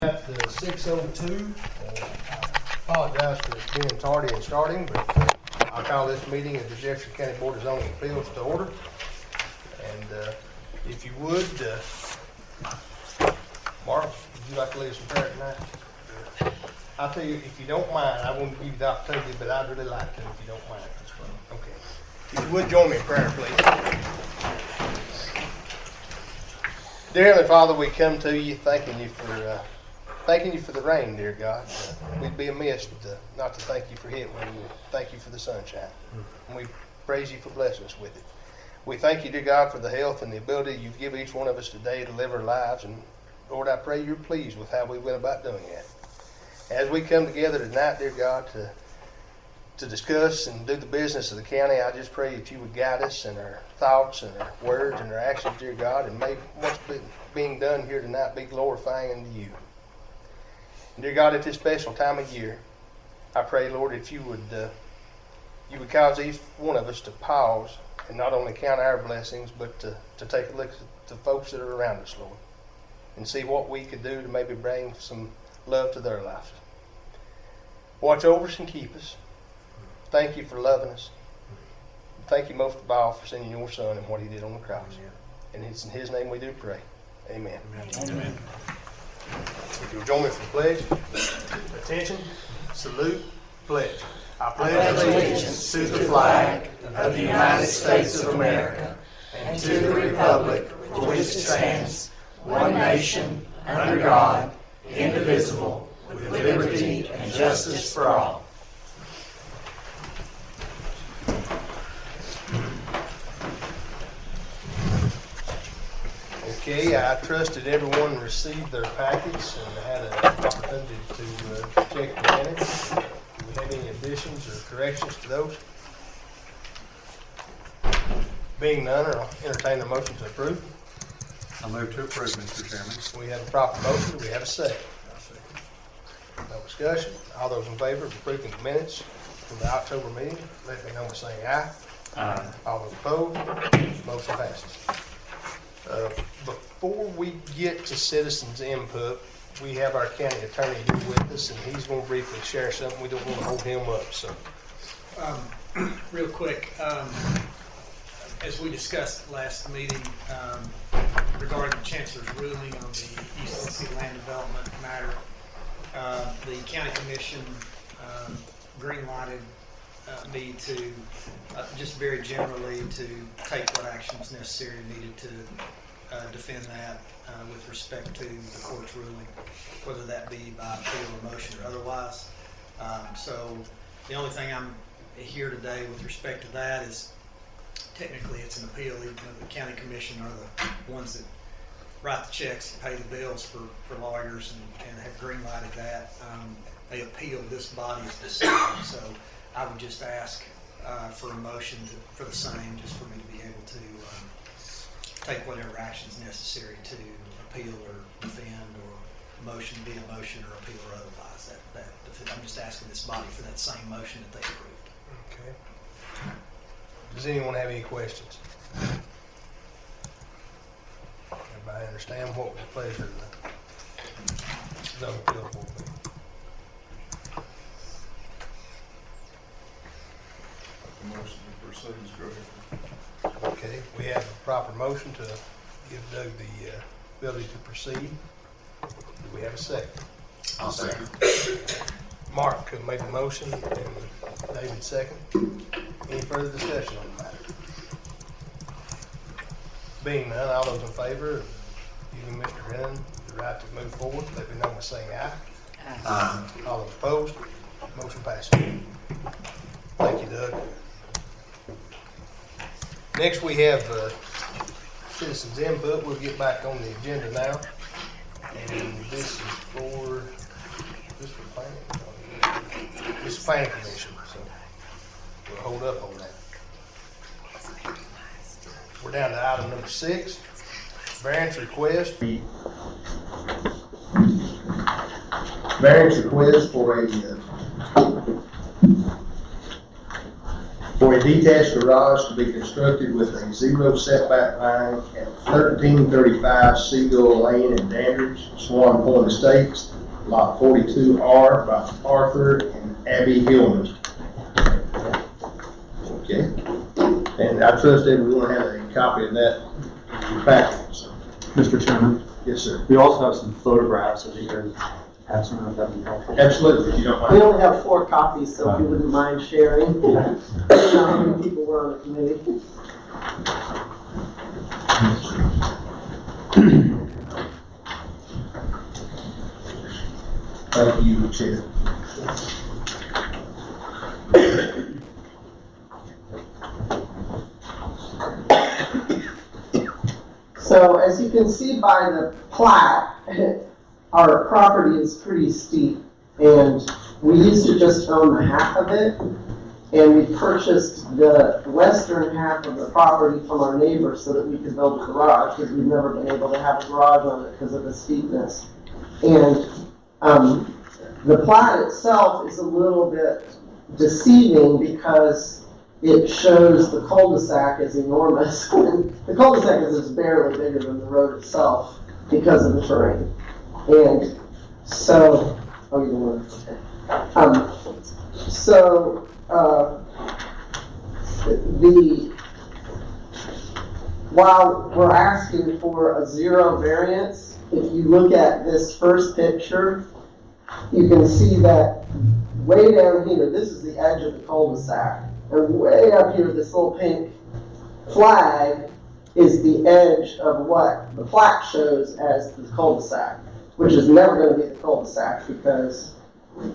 At the 6:02, I apologize for being tardy in starting, but I'll call this meeting of the Jefferson County Board of Zoning Appeals to order. And if you would, Mark, would you like to lead us in prayer tonight? I'll tell you, if you don't mind, I won't give you the opportunity, but I'd really like to if you don't mind. Okay. If you would join me in prayer, please. Dear Heavenly Father, we come to you thanking you for the rain, dear God. We'd be amiss not to thank you for it when we thank you for the sunshine. And we praise you for blessing us with it. We thank you, dear God, for the health and the ability you've given each one of us today to live our lives. And Lord, I pray you're pleased with how we went about doing that. As we come together tonight, dear God, to discuss and do the business of the county, I just pray that you would guide us in our thoughts and our words and our actions, dear God, and may what's being done here tonight be glorifying unto you. And dear God, at this special time of year, I pray, Lord, that you would cause each one of us to pause and not only count our blessings, but to take a look at the folks that are around us, Lord, and see what we could do to maybe bring some love to their lives. Watch over us and keep us. Thank you for loving us. Thank you most of all for sending your Son and what he did on the cross. And it's in his name we do pray. Amen. Amen. If you'll join me for the pledge. Attention, salute, pledge. I pledge allegiance to the flag of the United States of America and to the republic for which it stands, one nation, under God, indivisible, with liberty and justice for all. Okay, I trust that everyone received their packets and had an opportunity to check the minutes. Do we have any additions or corrections to those? Being none, I'll entertain a motion to approve. I move to approve, Mr. Chairman. We have a proper motion. Do we have a second? No discussion. All those in favor of approving the minutes from the October meeting, let me know by saying aye. Aye. All those opposed, motion passes. Before we get to citizens' input, we have our county attorney here with us, and he's going to briefly share something. We don't want to hold him up. So, real quick, as we discussed last meeting regarding the Chancellor's ruling on the East Tennessee land development matter, the County Commission green-lighted me to just very generally to take what actions necessary needed to defend that with respect to the court's ruling, whether that be by appeal or motion or otherwise. So the only thing I'm here today with respect to that is technically it's an appeal, even though the County Commission are the ones that write the checks and pay the bills for lawyers and have green-lighted that. They appeal this body's decision. So I would just ask for a motion for the same, just for me to be able to take whatever actions necessary to appeal or defend, or motion be a motion or appeal or otherwise. I'm just asking this body for that same motion that they approved. Okay. Does anyone have any questions? Everybody understand what the pleasure of the zoning appeal will be? Motion to proceed, go ahead. Okay, we have a proper motion to give Doug the ability to proceed. Do we have a second? I'll second. Mark made the motion and David second. Any further discussion on the matter? Being none, all those in favor of giving Mr. Henn the right to move forward, let me know by saying aye. Aye. All those opposed, motion passes. Thank you, Doug. Next, we have citizens' input. We'll get back on the agenda now. And this is for planning. This is planning commission, so we'll hold up on that. We're down to item number 6, variance request. Variance request for a detached garage to be constructed with a 0 setback line at 1335 Seagull Lane in Dandridge, Swan Point Estates, Lot 42R by Arthur and Abby Hillman. Okay. And I trust everyone has a copy of that packet. So. Mr. Chairman, Yes, sir. we also have some photographs of you guys have some of that be helpful. Absolutely, if you don't We mind. only have 4 copies, so if you wouldn't mind sharing. I don't know how many people were on the committee. Thank you, Chair. So as you can see by the plat, our property is pretty steep, and we used to just own the half of it, and we purchased the western half of the property from our neighbor so that we could build a garage, because we've never been able to have a garage on it because of the steepness. And the plat itself is a little bit deceiving because it shows the cul-de-sac as enormous. The cul-de-sac is just barely bigger than the road itself because of the terrain. And so, oh, you don't want to. While we're asking for a 0 variance, if you look at this first picture, you can see that way down here, this is the edge of the cul-de-sac. And way up here, this little pink flag is the edge of what the plaque shows as the cul-de-sac, which is never going to be the cul-de-sac because it's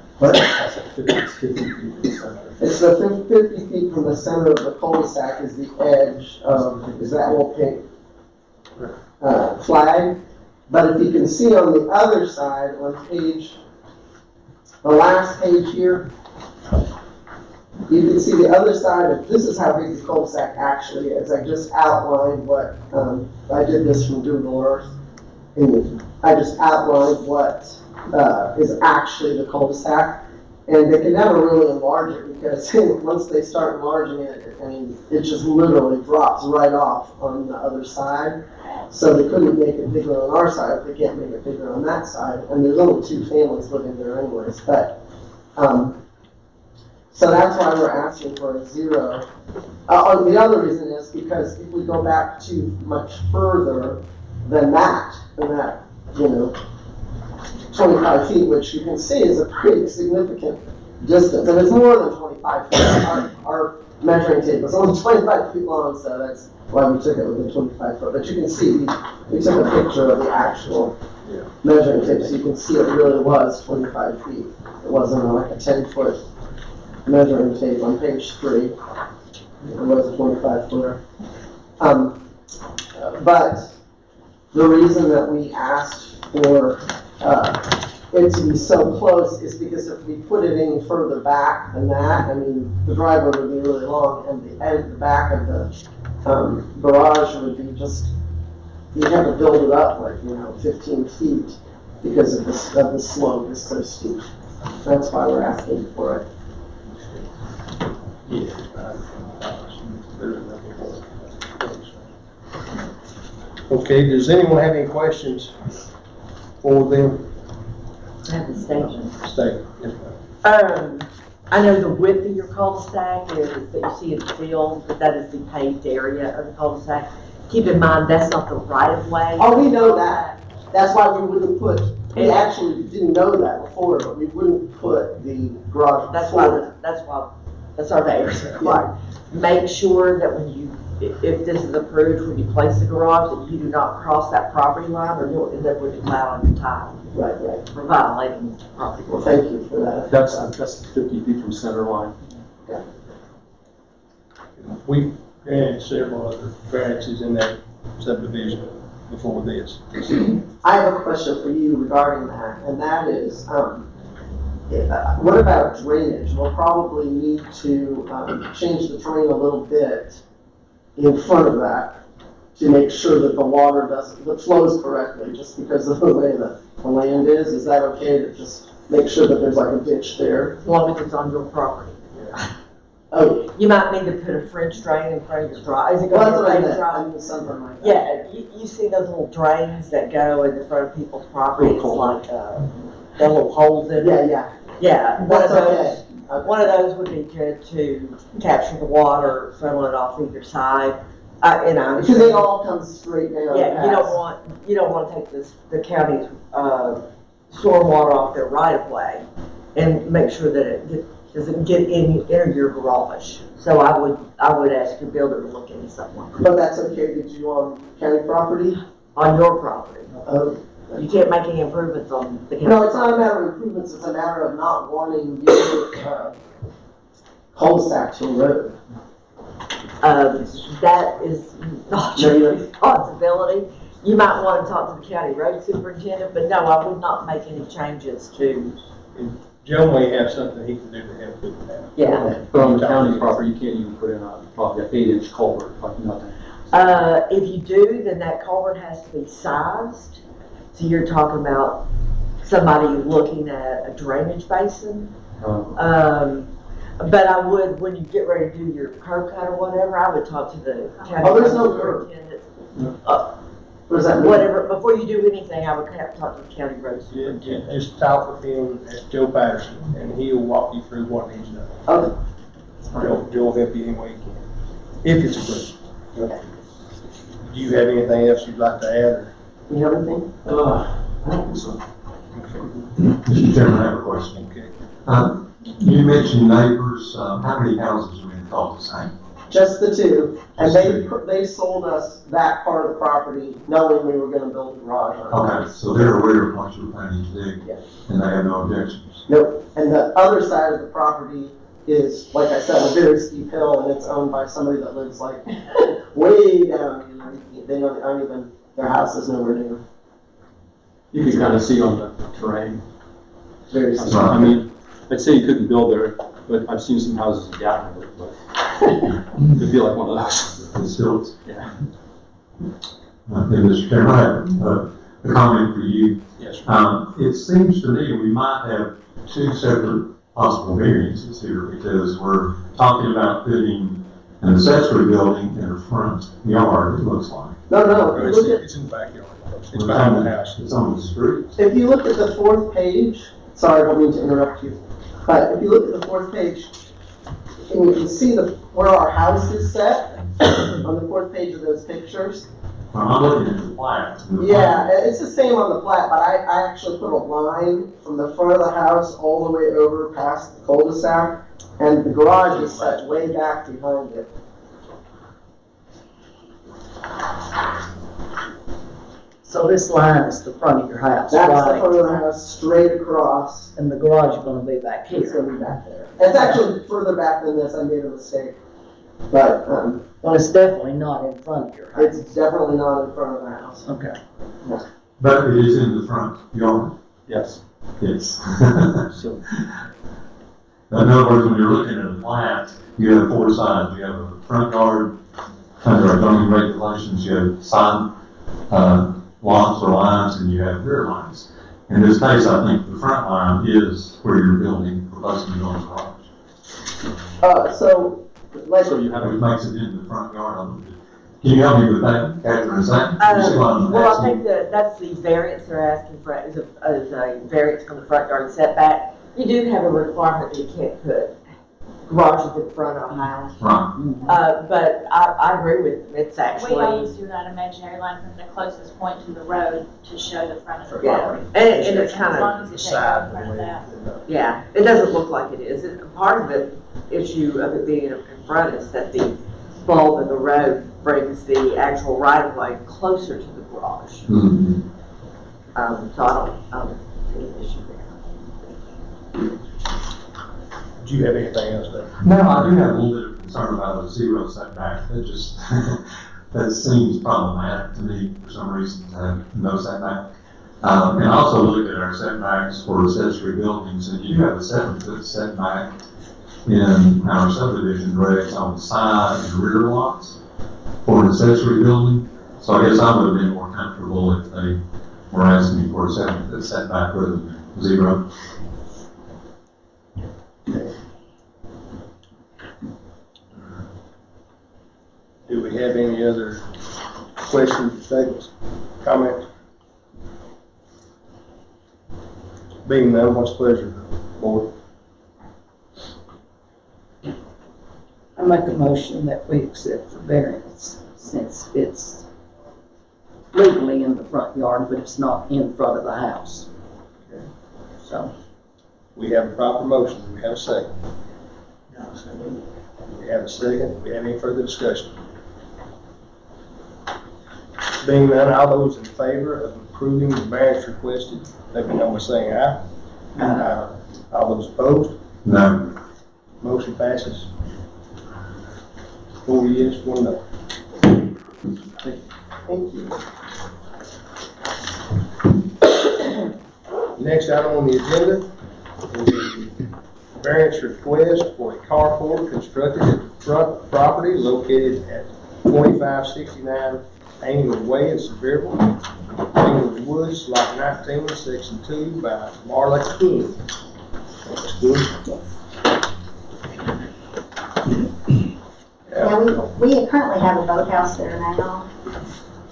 the 50 feet from the center of the cul-de-sac is the edge of, is that little pink flag. But if you can see on the other side, on the last page here, you can see the other side of, this is how big the cul-de-sac actually is. I just outlined what, I did this from Google Earth, and I just outlined what is actually the cul-de-sac. And they can never really enlarge it because once they start enlarging it, I mean, it just literally drops right off on the other side. So they couldn't make it bigger on our side if they can't make it bigger on that side. And there's only 2 families living there anyways. But so that's why we're asking for a 0. The other reason is because if we go back too much further than that, 25 feet, which you can see is a pretty significant distance. And it's more than 25 feet. Our measuring tape is only 25 feet long, so that's why we took it with a 25 foot. But you can see, we took a picture of the actual measuring tape, so you can see it really was 25 feet. It wasn't like a 10-foot measuring tape on page 3. It was a 25 footer. But the reason that we asked for it to be so close is because if we put it any further back than that, I mean, the driveway would be really long, and the back of the garage would be just, you'd have to build it up like 15 feet because of the slope is so steep. That's why we're asking for it. Okay, does anyone have any questions for them? I have the station. Stay. I know the width of your cul-de-sac is that you see in the field, but that is the paved area of the cul-de-sac. Keep in mind, that's not the right-of-way. Oh, we know that. That's why we wouldn't put, we actually didn't know that before, but we wouldn't put the garage That's before. that's our neighbors required. Make sure that when you, if this is approved, when you place the garage, that you do not cross that property line or you'll end up with a cloud on your tire. Right. For violating property. Well, thank you for that. That's 50 feet from center line. We had several other variances in that subdivision before this. I have a question for you regarding that, and that is, what about drainage? We'll probably need to change the terrain a little bit in front of that to make sure that the water that flows correctly, just because of the way the land is. Is that okay to just make sure that there's like a ditch there? As long as it's on your property. Oh, You might need to put a French drain in front of your drive. Is it well, gonna that's be what I a meant, fake I drain? mean, something like that. Yeah, you see those little drains that go in the front of people's property, it's like, got little holes in it. Yeah, yeah, Yeah, one of that's those, okay. Okay. one of those would be good to capture the water, funnel it off either side. And I Because it all comes straight down. Yeah, you don't want to take the county's, stormwater off their right of way and make sure that it doesn't enter your garage. So I would ask your builder to look into something like that. But that's okay, did you on county property? On your property. Oh. You can't make any improvements on the county. No, it's not a matter of improvements, it's a matter of not wanting your, cul-de-sac to road. That is not your responsibility. You might want to talk to the county road superintendent, but no, I would not make any changes to, Joe may have something he can do to help with that. yeah. But on the county property, you can't even put in probably an 8-inch culvert, like nothing. If you do, then that culvert has to be sized. So you're talking about somebody looking at a drainage basin. But I would, when you get ready to do your curb cut or whatever, I would talk to the county. Oh, there's no curb. superintendent. What does that mean? Whatever, before you do anything, I would have to talk to the county road Yeah, superintendent. just talk with him, that's Joe Patterson, and he'll walk you through what needs done. Okay. Joe will help you any way he can, if it's approved. Do you have anything else you'd like to add, or? You have anything? I don't think so. Mr. Chairman, I have a question. Okay. You mentioned neighbors, how many houses are in the cul-de-sac? Just the two, and Just they sold us that part of the property knowing we were gonna build a garage on it. Okay, so they're aware of what you're planning to do, Yes. and they have no objections. Nope, and the other side of the property is, like I said, a very steep hill, and it's owned by somebody that lives like way down, you know, they aren't even, their house is nowhere near. You can kind of see on the terrain. Very steep. I mean, I'd say you couldn't build there, but I've seen some houses in Gatlinburg, but it'd be like one of those. It's still, Yeah. Mr. Chairman, I have a comment for you. Yes, sir. It seems to me we might have two separate possible variances here, because we're talking about putting an accessory building in a front yard, it looks like. No, if you look at, It's in the backyard, it's behind the house. It's on the street. if you look at the fourth page, sorry, I don't mean to interrupt you, but if you look at the fourth page, and you can see where our house is set on the fourth page of those pictures. I'm looking at the plat. Yeah, it's the same on the plat, but I actually put a line from the front of the house all the way over past the cul-de-sac, and the garage is set way back behind it. So this line is the front of your house, That's the right? front of the house, straight across, And the garage is gonna be back it's here. gonna be back there. It's actually further back than this, I made a mistake. But, Well, it's definitely not in front of your house. it's definitely not in front of the house. Okay. But it is in the front yard. Yes. Yes. So, In other words, when you're looking at a plat, you have four sides. You have a front yard, under our zoning regulations, you have side, lots or lines, and you have rear lines. In this case, I think the front line is where you're building, proposing to build a garage. So, like, so you have Which a, makes it in the front yard a little bit. Can you help me with that, Catherine? Is that, you see what I'm Well, I asking? think that's the variance they're asking for, is a variance from the front yard setback. You do have a requirement that you can't put garages in front of a house. Right. But I agree with, it's We actually, always do that imaginary line from the closest point to the road to show the front of the yeah, property. and it's kind As of, long as it takes in front of that. yeah, it doesn't look like it is. Part of the issue of it being in front is that the bulb of the road brings the actual right of way closer to the garage. Mhm. So I don't see an issue there. Do you have anything else there? No, I do have a little bit of concern about a zero setback. That just, that seems problematic to me for some reason, to have no setback. And I also looked at our setbacks for accessory buildings, and you do have a 7-foot setback in our subdivision regs on the side and rear lots for an accessory building. So I guess I would have been more comfortable if they were asking me for a 7-foot setback rather than 0. you have any other questions, statements, comments? Being none, what's the pleasure of the board? I make a motion that we accept the variance since it's legally in the front yard, but it's not in front of the house. Okay. So. We have a proper motion. Do we have a second? We have a second. Do we have any further discussion? Being none, all those in favor of approving the variance requested, let me know by saying aye. Aye. All those opposed? No. Motion passes. 4 yes, 1 no. Thank you. Next item on the agenda is the variance request for a carport constructed at the front property located at 2569 Angler Way in Sevierville, Angler Woods, Lot 19, Section 2, by Marla King. Yeah, we currently have a boathouse there now,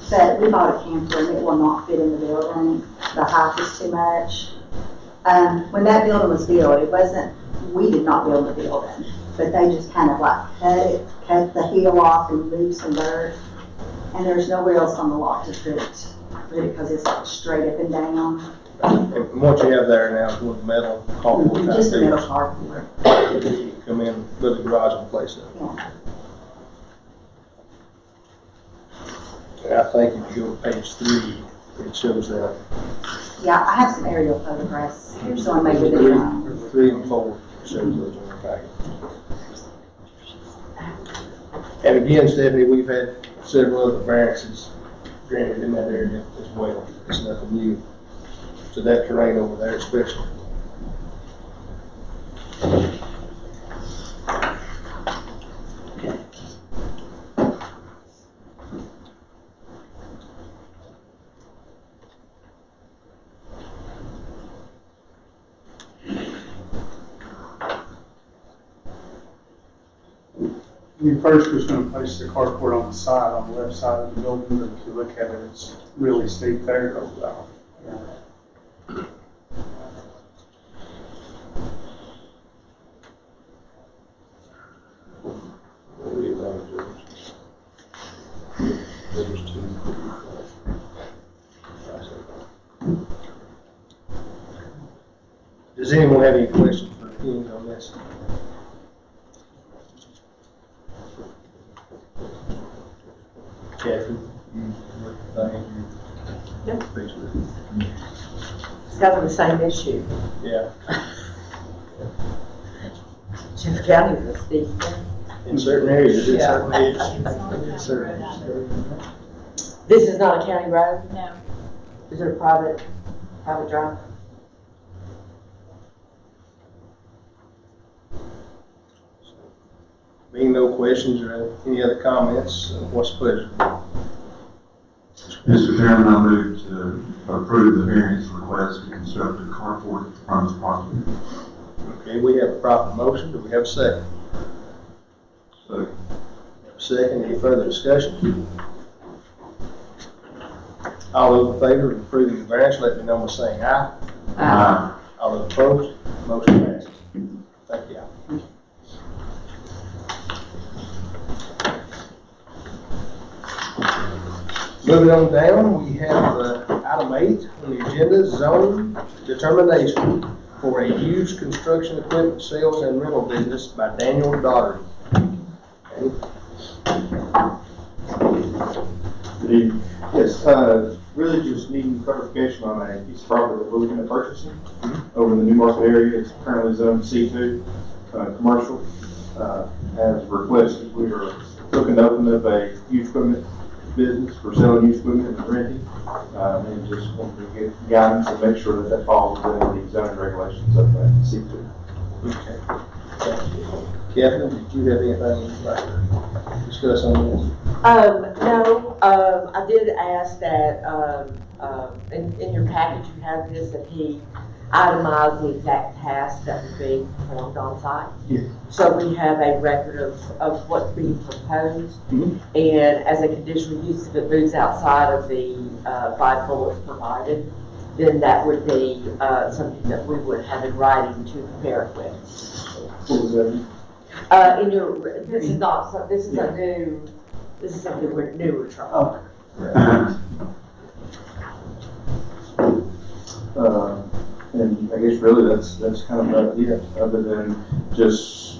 but we bought a camper and it will not fit in the building. The height is too much. When that building was built, we did not build the building, but they just kind of like cut the heel off and moved some dirt. And there's nowhere else on the lot to put it because it's like straight up and down. And what you have there now is one metal carport. Just a metal carport. You can come in, build a garage and place it. Yeah. And I think if you go to page 3, it shows that. Yeah, I have some aerial photographs. Here's one maybe the drawing. 3 and 4 shows those in the packet. And again, Stephanie, we've had several other variances granted in that area as well. It's nothing new to that terrain over there especially. We first was going to place the carport on the side, on the left side of the building, but if you look at it, it's really steep there. Does anyone have any questions for King on this? Kathy, Yep. It's kind of the same issue. Yeah. Jeff County is a steep. In certain areas, in Yeah. certain areas. In certain This is not a county road? No. Is it a private drive? Being no questions or any other comments, what's the pleasure? Mr. Chairman, I move to approve the variance request to construct a carport at the front of the property. Okay, we have a proper motion. Do we have a second? Second. Any further discussion? All those in favor of approving the variance, let me know by saying aye. Aye. All those opposed, motion passes. Thank you. Moving on down, we have item 8 on the agenda, zone determination for a used construction equipment sales and rental business by Daniel Doherty. Yes, really just needing clarification on a piece of property that we're looking at purchasing over in the New Market area. It's currently zoned C2, commercial. As requested, we are looking to open up a used equipment business for selling used equipment and renting, and just want to get guidance and make sure that that falls within the zoning regulations of that C2. Okay. Kevin, did you have anything you'd like to discuss on this? No, I did ask that, in your package you have this, that he itemize the exact tasks that would be performed on site. Yeah. So we have a record of what's being proposed. Mhm. And as a conditional use, if it moves outside of the 5 bullets provided, then that would be something that we would have in writing to compare it with. What was that? In your, this is not, this is a new, this is something we're newer trying. Oh. And I guess really that's kind of about it, other than just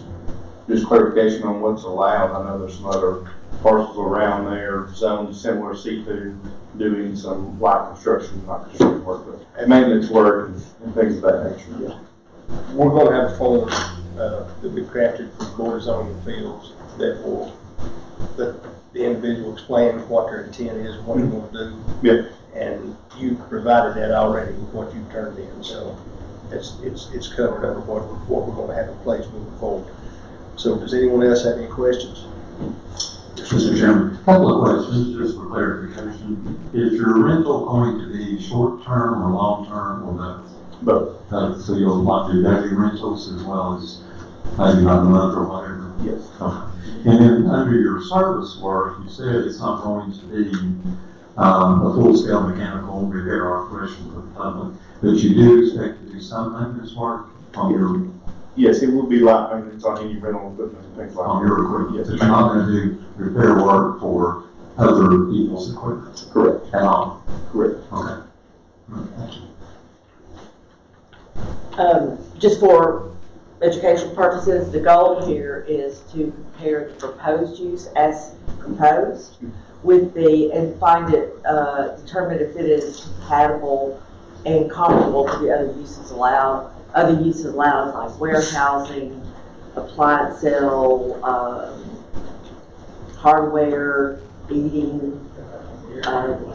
clarification on what's allowed. I know there's some other parcels around there, zones similar to C2, doing some light construction, not construction work, but maintenance work and things of that nature. Yeah. We're gonna have a form that we crafted for Board of Zoning Appeals that will let the individual explain what their intent is, what they're gonna do. Yeah. And you provided that already with what you turned in, so it's covered under what we're gonna have in place moving forward. So does anyone else have any questions? Mr. Chairman, a couple of questions just for clarification. Is your rental going to be short-term or long-term or both? Both. So you'll want to do daily rentals as well as maybe not a month or whatever? Yes. Okay. And then under your service work, you said it's not going to be a full-scale mechanical repair operation for the public, but you do expect to do some maintenance work on your Yes, it will be light maintenance on any rental equipment and things like that. on your equipment. Yes. But you're not going to do repair work for other people's equipment? Correct. At all? Correct. Okay. Gotcha. Just for educational purposes, the goal here is to compare the proposed use as proposed with and find it, determine if it is compatible and comparable to the other uses allowed. Other uses allowed like warehousing, appliance sale, hardware, eating,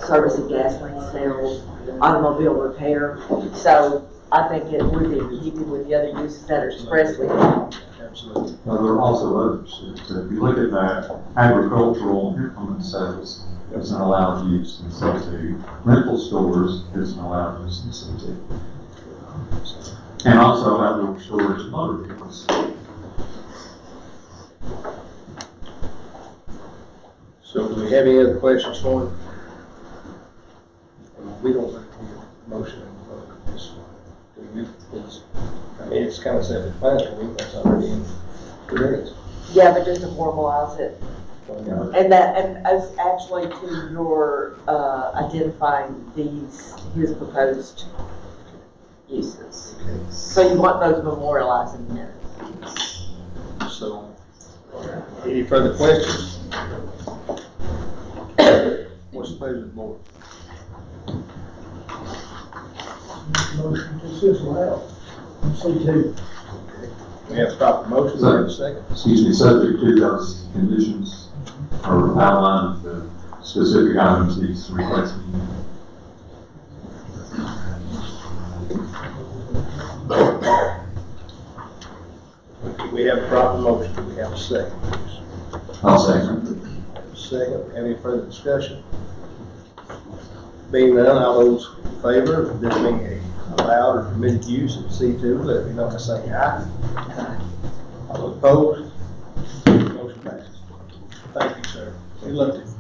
service and gasoline sales, automobile repair. So I think it would be in keeping with the other uses that are expressly allowed. Absolutely. Well, there are also others. So if you look at that, agricultural implement sales is an allowed use in C2. Rental stores is an allowed use in C2. And also outdoor storage of motor vehicles. So do we have any other questions for him? We don't have a motion on this. I mean, it's kind of self-explanatory, that's already in the minutes. Yeah, but just to formalize it. And as actually to your identifying his proposed uses. So you want those memorialized in the minutes. So, any further questions? What's the pleasure of the board? Motion to disallow. C2. We have a proper motion, we have a second. Excuse me, subject to those conditions or outline the specific items he's requesting. We have a proper motion, do we have a second? I'll second. Second, any further discussion? Being none, all those in favor of this being a allowed or permitted use of C2, let me know by saying aye. All those opposed? Motion passes. Thank you, sir. We looked at it.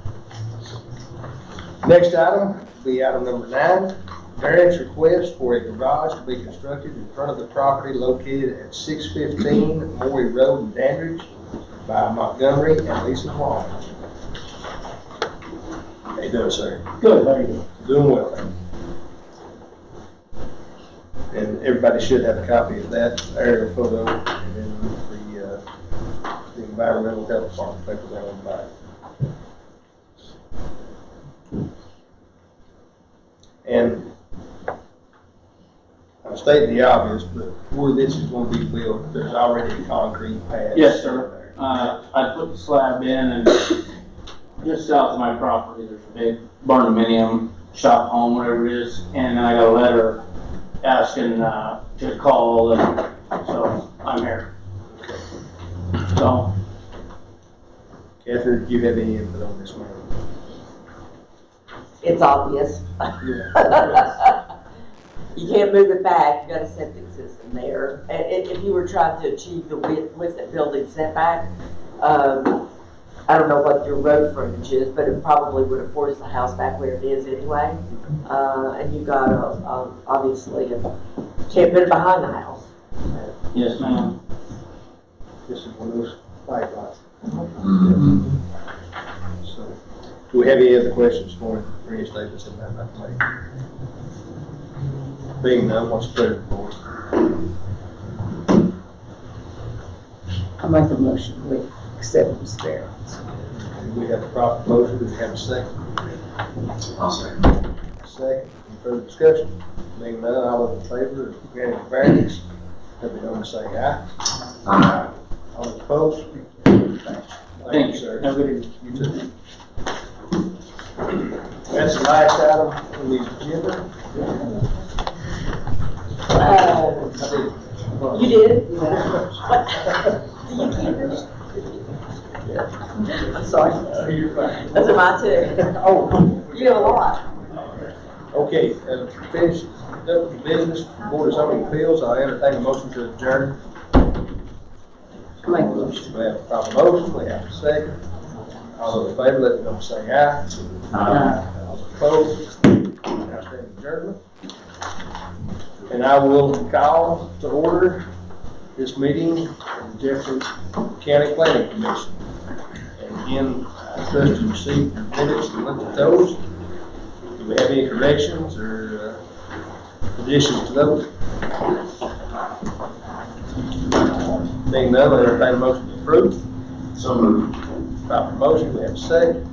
Next item will be item number 9. Variance request for a garage to be constructed in front of the property located at 615 Morey Road in Dandridge by Montgomery and Lisa Wall. How you doing, sir? Good, how are you? Doing well, thank you. And everybody should have a copy of that aerial photo and then the environmental health department paper there on the back. And I'm stating the obvious, but where this is going to be built, there's already a concrete pad. Yes, sir. I put the slab in, and just south of my property, there's a big barnuminium shop home, whatever it is, and I got a letter asking to call, and so I'm here. So. Catherine, do you have any input on this matter? It's obvious. Yeah. You can't move it back, you got a septic system there. And if you were trying to achieve the width with the building setback, I don't know what your road frontage is, but it probably would have forced the house back where it is anyway. And you got obviously, can't put it behind the house. Yes, ma'am. This is one of those flag lots. So, do we have any other questions for him, or any statements in that way? Being none, what's the pleasure of the board? I make a motion, we accept this variance. We have a proper motion, do we have a second? I'll second. Second, any further discussion? Being none, all those in favor of granting the variance, let me know by saying aye. Aye. All those opposed? Thank you, sir. Have a good evening. You too. That's the last item on the agenda. You did? What? Do you keep it? I'm sorry. You're fine. Those are mine too. Oh, you have a lot. Okay, finish up the business, Board of Zoning Appeals, I entertain a motion to adjourn. I make a motion. We have a proper motion, we have a second. All those in favor, let me know by saying aye. Aye. All opposed, now stand adjournment. And I will call to order this meeting of the Jefferson County Planning Commission. And again, I trust you received your minutes and looked at those. Do we have any corrections or additions to those? Being none, I entertain a motion to approve. So moved. Proper motion, we have a second.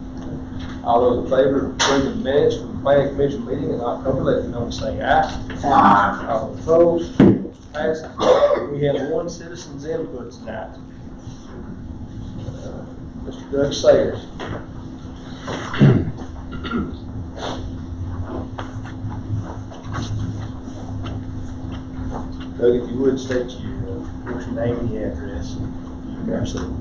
All those in favor of approving the minutes from the Planning Commission meeting in October, let me know and say aye. Aye. All opposed, passes. We have one citizen's input tonight. Mr. Doug Sayers. Doug, if you would state what's your name and your address. Absolutely.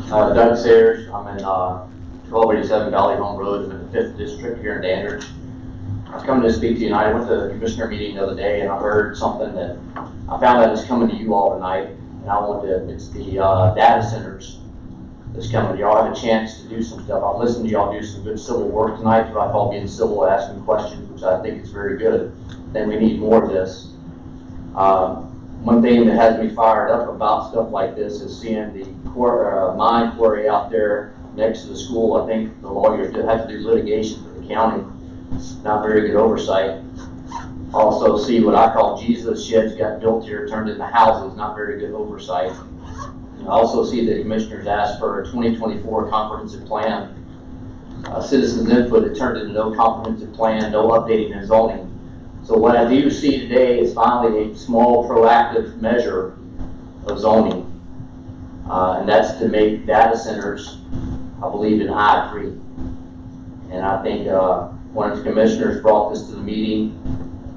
Doug Sayers, I'm in 1287 Valley Home Road, I'm in the 5th District here in Dandridge. I was coming to speak to you tonight. I went to the commissioner meeting the other day and I heard something that I found out is coming to you all tonight. And I want to, it's the data centers that's coming. Y'all have a chance to do some stuff. I'll listen to y'all do some good civil work tonight. What I call being civil, asking questions, which I think is very good. Then we need more of this. One thing that has me fired up about stuff like this is seeing the mine quarry out there next to the school. I think the lawyers have to do litigation for the county. Not very good oversight. Also see what I call Jesus sheds got built here, turned into houses. Not very good oversight. I also see the commissioners asked for a 2024 comprehensive plan. Citizens input, it turned into no comprehensive plan, no updating and zoning. So what I do see today is finally a small proactive measure of zoning. And that's to make data centers, I believe, in I-3. And I think one of the commissioners brought this to the meeting,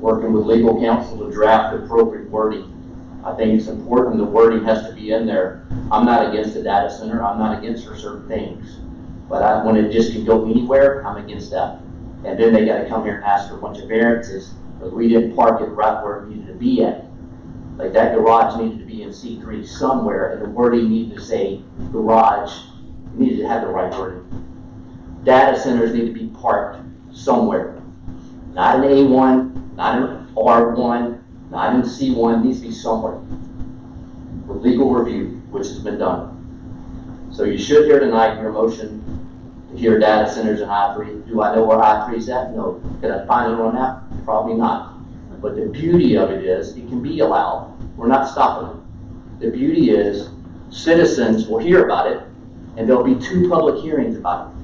working with legal counsel to draft appropriate wording. I think it's important the wording has to be in there. I'm not against the data center. I'm not against for certain things. But when it just can go anywhere, I'm against that. And then they got to come here and ask for a bunch of variances because we didn't park it right where it needed to be at. Like that garage needed to be in C3 somewhere, and the wording needed to say garage. It needed to have the right wording. Data centers need to be parked somewhere. Not in A1, not in R1, not in C1, it needs to be somewhere. With legal review, which has been done. So you should hear tonight your motion to hear data centers in I-3. Do I know where I-3 is at? No. Can I find it on that? Probably not. But the beauty of it is it can be allowed. We're not stopping it. The beauty is citizens will hear about it and there'll be 2 public hearings about it.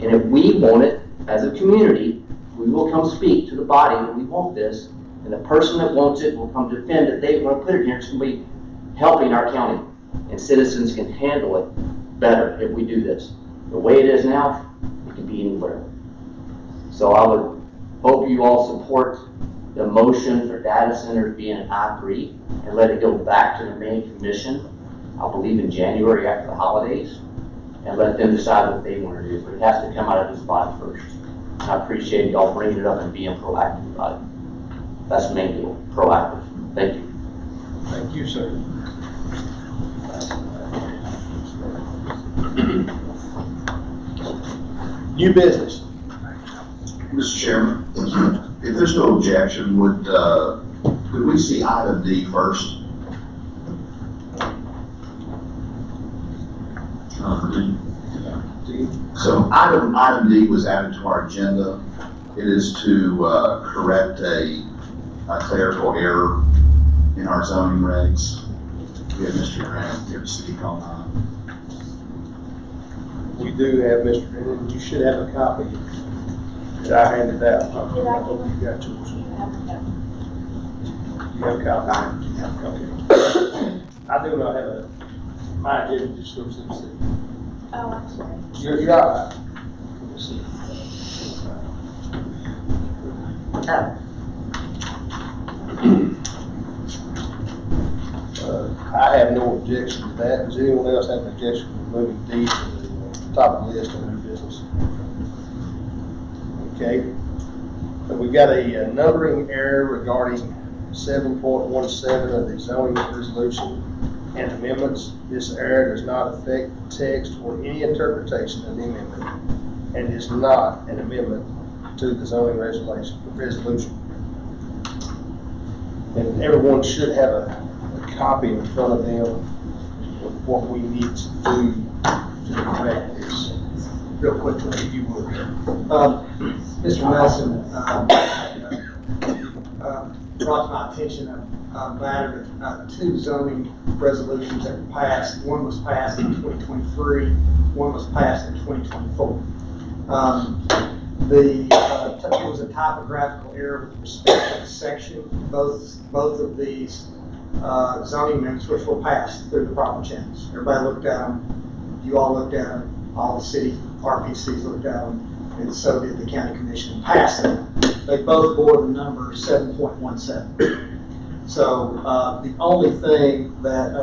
And if we want it as a community, we will come speak to the body that we want this, and the person that wants it will come defend it. They want to put it here. It's going to be helping our county, and citizens can handle it better if we do this. The way it is now, it can be anywhere. So I would hope you all support the motion for data centers being an I-3 and let it go back to the main commission, I believe in January after the holidays, and let them decide what they want to do. But it has to come out of this body first. And I appreciate y'all bringing it up and being proactive about it. That's the main deal, proactive. Thank you. Thank you, sir. New business. Mr. Chairman, if there's no objection, could we see item D first? So item D was added to our agenda. It is to correct a clerical error in our zoning regs. We have Mr. Grant here to speak on that. We do have Mr. Brennan. You should have a copy that I handed out. Did I give You got yours. You have You have a copy? Okay. I do not have a, my agenda just goes to the city. Oh, I'm sorry. You're all right. I have no objection to that. Does anyone else have an objection to moving D to the top of the list of new business? Okay. So we've got a numbering error regarding 7.17 of the zoning resolution and amendments. This error does not affect the text or any interpretation of the amendment and is not an amendment to the zoning resolution. And everyone should have a copy in front of them of what we need to do to correct this. Real quickly, if you would. Mr. Nelson brought to my attention a matter that two zoning resolutions that were passed. One was passed in 2023, one was passed in 2024. It was a typographical error with respect to the section. Both of these zoning amendments, which were passed through the proper channels. Everybody looked at them. You all looked at them. All the city RPCs looked at them, and so did the county commission and passed them. They both bore the number 7.17. So the only thing that,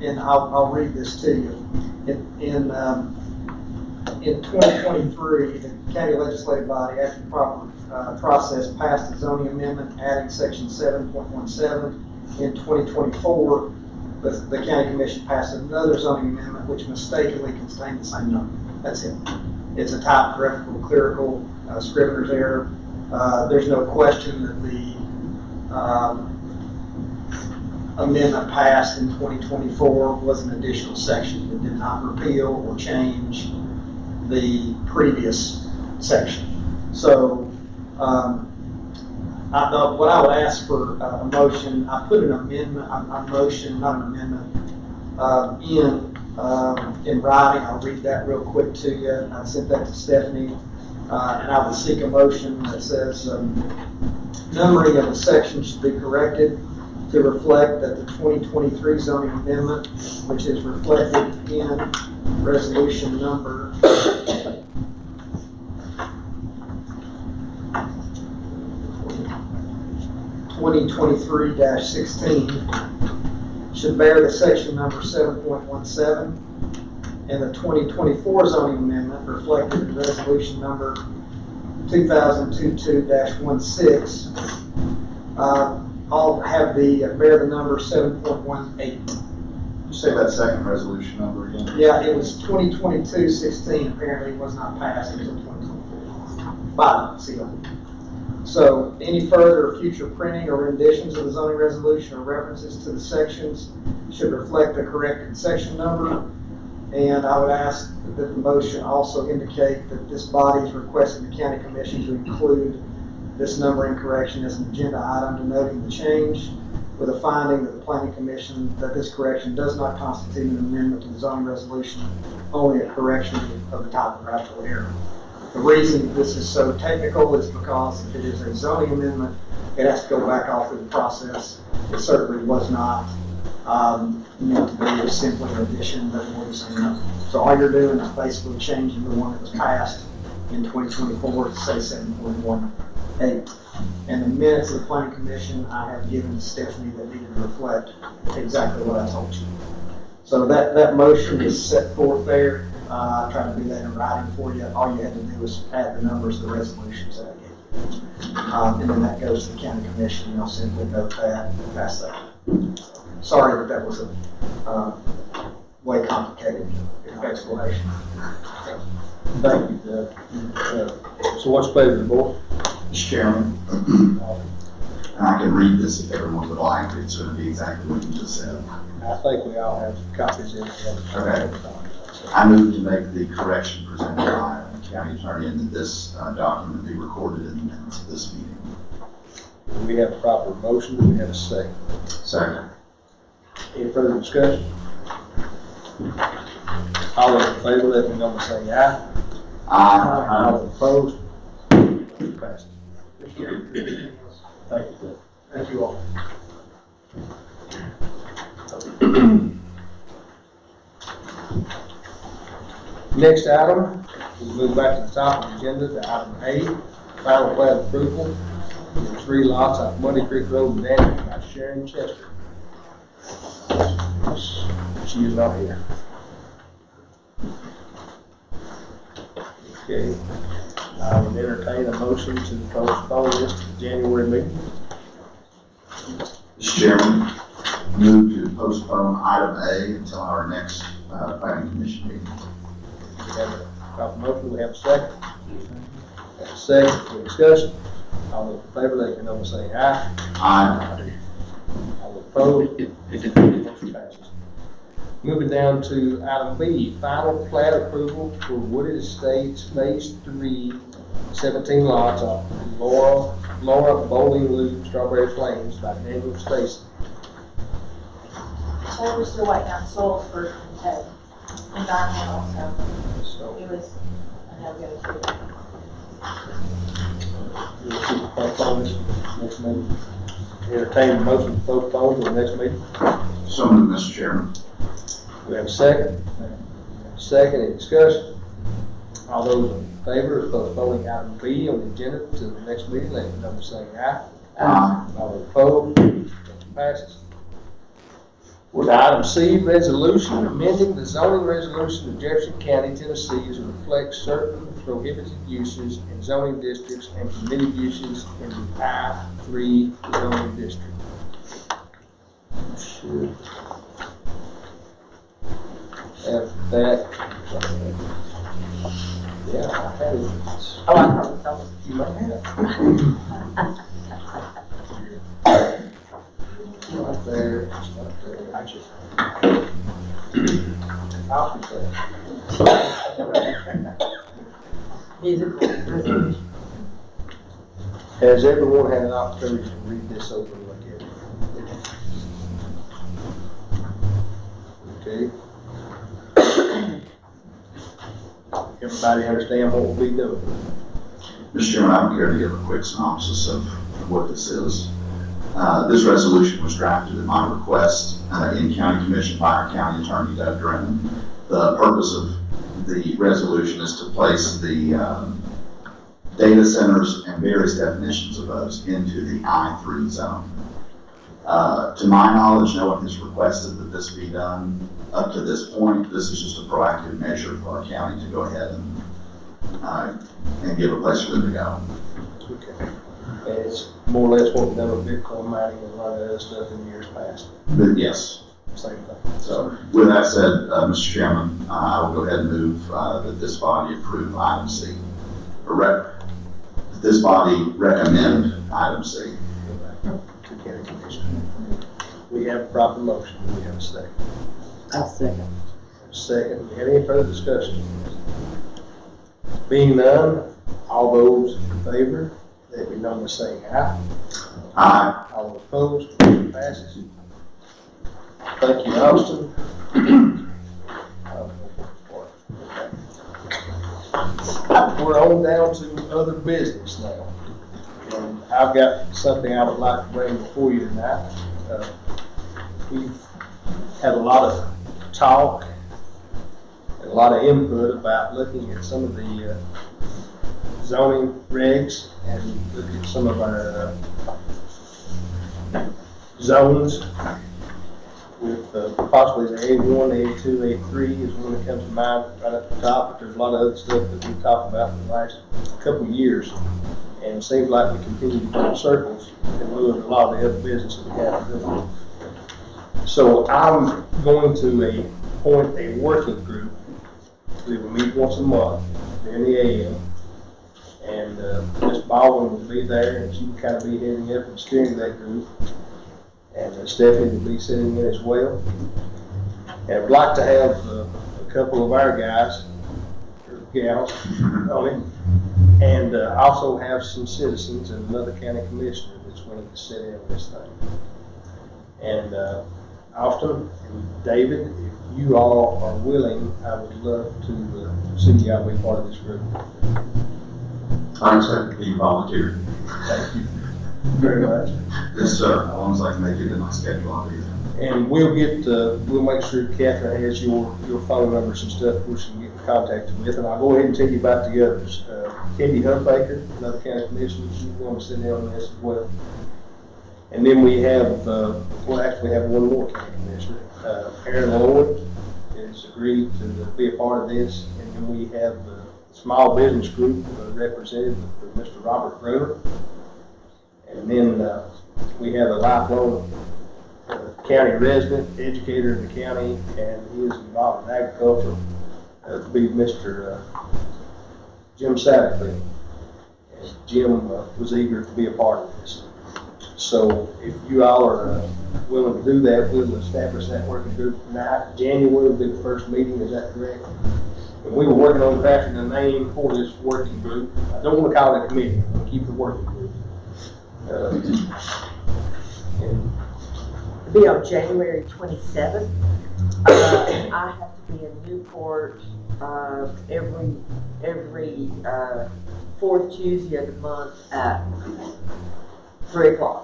and I'll read this to you. In 2023, the county legislative body, after the proper process, passed a zoning amendment adding section 7.17. In 2024, the county commission passed another zoning amendment which mistakenly contained the same number. That's it. It's a typographical, clerical, scrivener's error. There's no question that the amendment passed in 2024 was an additional section. It did not repeal or change the previous section. So what I would ask for a motion, I put an amendment, a motion, not an amendment, in writing. I'll read that real quick to you. I sent that to Stephanie, and I would seek a motion that says numbering of the section should be corrected to reflect that the 2023 zoning amendment, which is reflected in resolution number 2023-16, should bear the section number 7.17, and the 2024 zoning amendment reflected in resolution number 2022-16, all have bear the number 7.18. You say that second resolution number again? Yeah, it was 2022-16. Apparently, it was not passed until 2024 by CL. So, any further or future printing or renditions of the zoning resolution or references to the sections should reflect the corrected section number. And I would ask that the motion also indicate that this body is requesting the county commission to include this numbering correction as an agenda item denoting the change, with a finding that the planning commission that this correction does not constitute an amendment to the zoning resolution, only a correction of the typographical error. The reason this is so technical is because if it is a zoning amendment, it has to go back all through the process. It certainly was not meant to be simply an addition, but more the same. So all you're doing is basically changing the one that was passed in 2024 to say 7.18. And the minutes of the planning commission I have given to Stephanie that needed to reflect exactly what I told you. So that motion is set forth there. I tried to do that in writing for you. All you had to do was add the numbers to the resolutions that I gave you. And then that goes to the county commission, and they'll simply vote that and pass that. Sorry that that was a way complicated explanation. Thank you, Doug. So what's the pleasure of the board? Mr. Chairman, and I can read this if everyone would like. It's going to be exactly what you just said. I think we all have copies in there. Okay. I move to make the correction presented by the county attorney and that this document be recorded in the minutes of this meeting. Do we have a proper motion? Do we have a second? Second. Any further discussion? All those in favor, let me know by saying aye. Aye. All opposed? Motion passes. Thank you, Doug. Thank you all. Next item, we move back to the top of the agenda to item A, final plat approval. There are 3 lots on Muddy Creek Road in Danville by Sharon Chester. She is not here. Okay, I would entertain a motion to postpone this to the January meeting. Mr. Chairman, move to postpone item A until our next planning commission meeting. We have a proper motion, we have a second. Have a second for discussion. All those in favor, let me know by saying aye. Aye. All opposed? Motion passes. Moving down to item B, final plat approval for Wooded Estates Phase 3, 17 lots off Laura Bowling Loop, Strawberry Plains by Daniel Stacy. So we're still waiting on soils for environmental, so it was, I have to go through. We'll keep the postpone this next meeting. Entertain a motion to postpone to the next meeting. So moved, Mr. Chairman. We have a second. Second, any discussion? All those in favor of postponing item B on the agenda to the next meeting, let me know by saying aye. Aye. All opposed? Motion passes. With item C, resolution amending the zoning resolution of Jefferson County, Tennessee to reflect certain prohibited uses in zoning districts and permitted uses in the I-3 zoning district. Should have that. Yeah, I had it. Oh, I probably saw it. You might have. Right there, it's not there. I just. I'll be there. Has everyone had an opportunity to read this over and look at it? Okay. Everybody understand what we'll be doing? Mr. Chairman, I'm here to give a quick synopsis of what this is. This resolution was drafted at my request in County Commission by our County Attorney, Doug Drennan. The purpose of the resolution is to place the data centers and various definitions of those into the I-3 zone. To my knowledge, no one has requested that this be done up to this point. This is just a proactive measure for our county to go ahead and give a place for them to go. Okay. And it's more or less what we've done with Bitcoin mining and a lot of other stuff in years past. But yes. Same thing. So with that said, Mr. Chairman, I will go ahead and move that this body approve item C. That this body recommend item C. To County Commission. We have a proper motion. We have a second. I'll second. Second. Do we have any further discussion? Being none, all those in favor, let me know by saying aye. Aye. All opposed, motion passes. Thank you, Austin. We're on down to other business now. And I've got something I would like to bring before you tonight. We've had a lot of talk and a lot of input about looking at some of the zoning regs and look at some of our zones with possibly the A1, A2, A3 is one that comes to mind right at the top, but there's a lot of other stuff that we talked about in the last couple of years. And it seems like we continue to go in circles and ruin a lot of the other business that we have to do. So I'm going to appoint a working group. We will meet once a month in the AM. And Ms. Baldwin will be there, and she will kind of be heading up and steering that group. And Stephanie will be sitting in as well. And I'd like to have a couple of our guys, or gals, on it. And also have some citizens and another county commissioner that's willing to sit in on this thing. And Austin and David, if you all are willing, I would love to see y'all be part of this group. I accept being volunteer. Thank you very much. Yes, sir. As long as I can make it in my schedule, I'll be there. And we'll make sure Catherine has your phone numbers and stuff which she can get in contact with. And I'll go ahead and tell you about the others. Katie Humpaker, another county commissioner, she's going to sit down on this as well. And then we have, we'll actually have one more county commissioner. Aaron Lloyd has agreed to be a part of this. And then we have the small business group represented with Mr. Robert Bruner. And then we have a lifelong county resident, educator in the county, and he is involved in agriculture, to be Mr. Jim Satterfield. And Jim was eager to be a part of this. So if you all are willing to do that, we'll establish that working group tonight. January will be the first meeting, is that correct? And we were working on crafting a name for this working group. I don't want to call it a committee, I'm going to keep it working group. It'll be on January 27th. I have to be in Newport every fourth Tuesday of the month at 3 o'clock.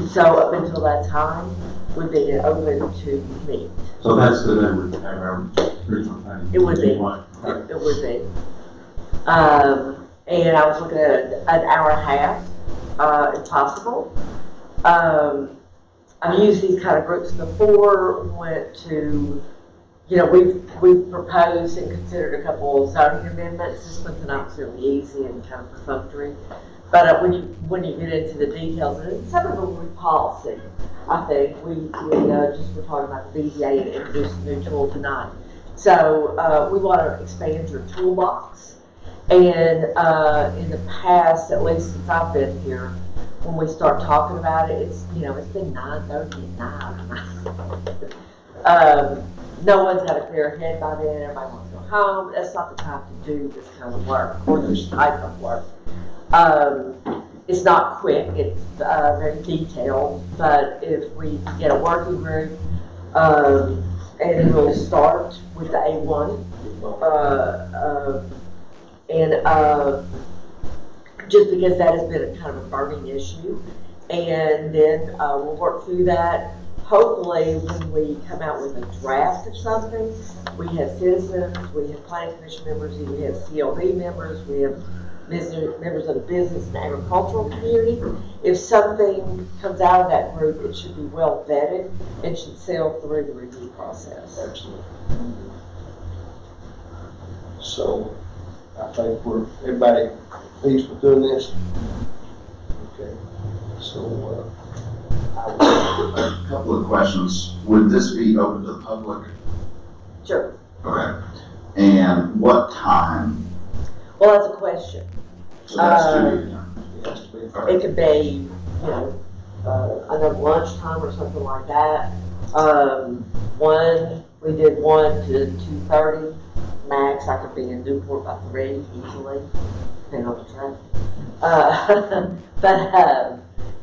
So up until that time, we've been open to meet. So that's the day we have our regional planning. It would be. It would be. And I was looking at an hour and a half, if possible. I've used these kind of groups before. Went to, we've proposed and considered a couple of zoning amendments. This one's not really easy and kind of perfunctory. But when you get into the details, and some of them with policy, I think we just were talking about the BZA and introduced a new tool tonight. So we want to expand your toolbox. And in the past, at least since I've been here, when we start talking about it, it's been 9:30 at night. No one's got a clear head by then. Everybody wants to go home. That's not the time to do this kind of work or this type of work. It's not quick. It's very detailed. But if we get a working group, and we'll start with the A1, just because that has been kind of a burning issue. And then we'll work through that. Hopefully, when we come out with a draft of something, we have citizens, we have planning commission members, we have CLB members, we have members of the business and agricultural community. If something comes out of that group, it should be well vetted and should sail through the review process. Absolutely. So I think everybody pleased with doing this. Okay. So a couple of questions. Would this be open to the public? Sure. Okay. And what time? Well, that's a question. So that's 2 p.m. It could be, another lunchtime or something like that. We did 1 to 2:30 max. I could be in Newport by 3 easily, depending on the traffic.